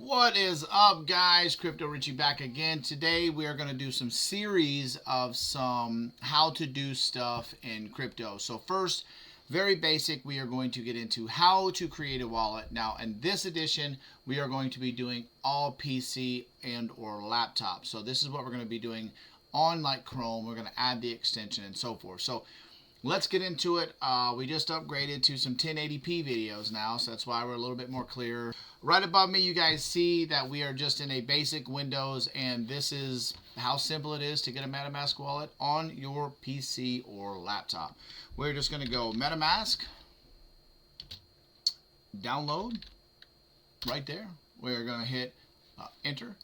What is up, guys? Crypto Richie back again. Today we are going to do some series of some how to do stuff in crypto. So first, very basic, we are going to get into how to create a wallet. Now in this edition, we are going to be doing all PC and or laptop. So this is what we're going to be doing on like Chrome. We're going to add the extension and so forth. So let's get into it. We just upgraded to some 1080p videos now, so that's why we're a little bit more clear. Right above me, you guys see that we are just in a basic Windows, and this is how simple it is to get a MetaMask wallet on your PC or laptop. We're just going to go MetaMask, download, right there. We're going to hit enter.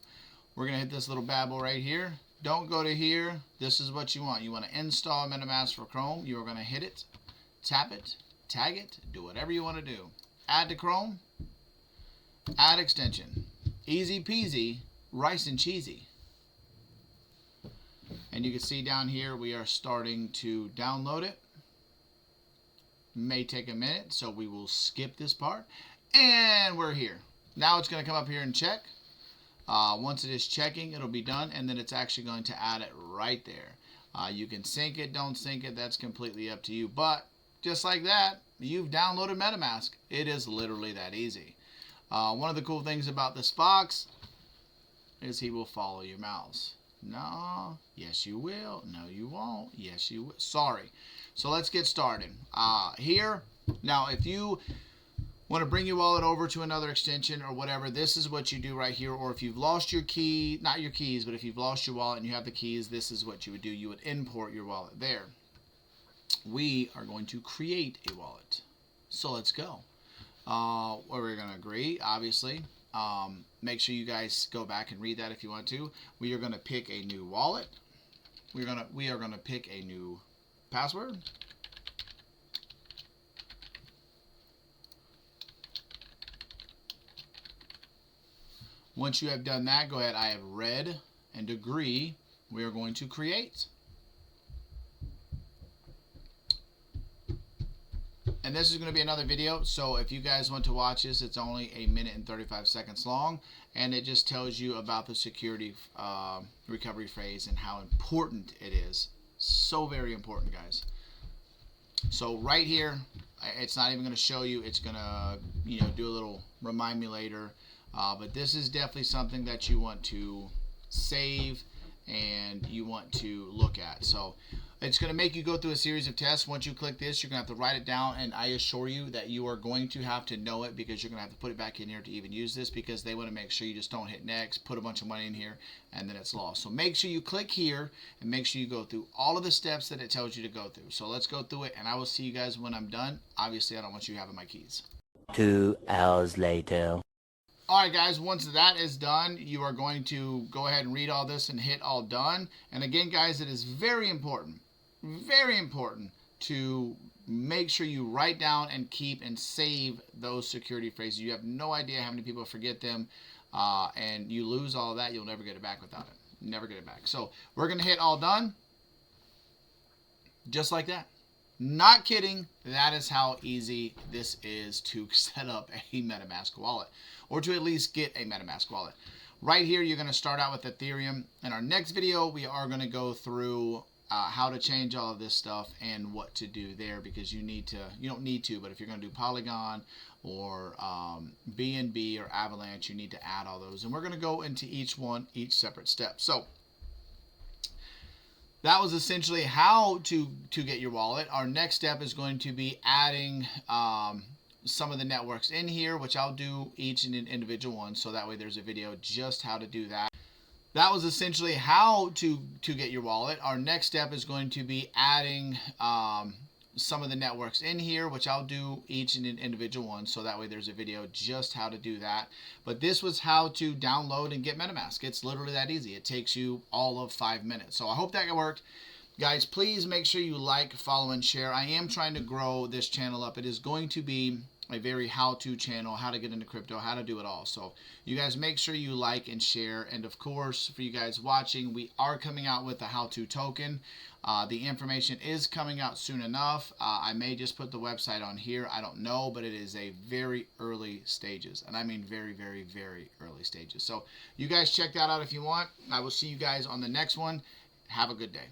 We're going to hit this little babble right here. Don't go to here. This is what you want. You want to install MetaMask for Chrome. You are going to hit it, tap it, tag it, do whatever you want to do. Add to Chrome, add extension. Easy peasy, rice and cheesy. And you can see down here we are starting to download it. May take a minute, so we will skip this part. And we're here. Now it's going to come up here and check. Once it is checking, it'll be done, and then it's actually going to add it right there. You can sync it, don't sync it, that's completely up to you. But just like that, you've downloaded MetaMask. It is literally that easy. One of the cool things about this fox is he will follow your mouse. No, yes you will. No you won't. Yes you will. Sorry. So let's get started. Here, now if you want to bring your wallet over to another extension or whatever, this is what you do right here. Or if you've lost your key, not your keys, but if you've lost your wallet and you have the keys, this is what you would do. You would import your wallet there. We are going to create a wallet. So let's go. We're going to agree, obviously. Make sure you guys go back and read that if you want to. We are going to pick a new wallet. We are going to pick a new password. Once you have done that, go ahead. I have read and agree. We are going to create. And this is going to be another video, so if you guys want to watch this, it's only 1 minute and 35 seconds long, and it just tells you about the security recovery phrase and how important it is. So very important, guys. So right here, it's not even going to show you. It's going to, do a little remind me later. But this is definitely something that you want to save and you want to look at. So it's going to make you go through a series of tests. Once you click this, you're going to have to write it down, and I assure you that you are going to have to know it, because you're going to have to put it back in here to even use this, because they want to make sure you just don't hit next, put a bunch of money in here, and then it's lost. So make sure you click here and make sure you go through all of the steps that it tells you to go through. So let's go through it, and I will see you guys when I'm done. Obviously, I don't want you having my keys. 2 hours later. Alright guys, once that is done, you are going to go ahead and read all this and hit all done. And again guys, it is very important to make sure you write down and keep and save those security phrases. You have no idea how many people forget them, and you lose all of that, you'll never get it back without it. Never get it back. So we're going to hit all done, just like that. Not kidding, that is how easy this is to set up a MetaMask wallet, or to at least get a MetaMask wallet. Right here, you're going to start out with Ethereum. In our next video, we are going to go through how to change all of this stuff and what to do there, because you don't need to, but if you're going to do Polygon or BNB or Avalanche, you need to add all those. And we're going to go into each separate step. So that was essentially how to get your wallet. Our next step is going to be adding some of the networks in here, which I'll do each and individual one, so that way there's a video just how to do that. That was essentially how to get your wallet. Our next step is going to be adding some of the networks in here, which I'll do each and individual one, so that way there's a video just how to do that. But this was how to download and get MetaMask. It's literally that easy. It takes you all of 5 minutes. So I hope that worked. Guys, please make sure you like, follow, and share. I am trying to grow this channel up. It is going to be a very how-to channel, how to get into crypto, how to do it all. So you guys make sure you like and share. And of course, for you guys watching, we are coming out with a how-to token. The information is coming out soon enough. I may just put the website on here. I don't know, but it is a very early stages. And I mean very, very, very early stages. So you guys check that out if you want. I will see you guys on the next one. Have a good day.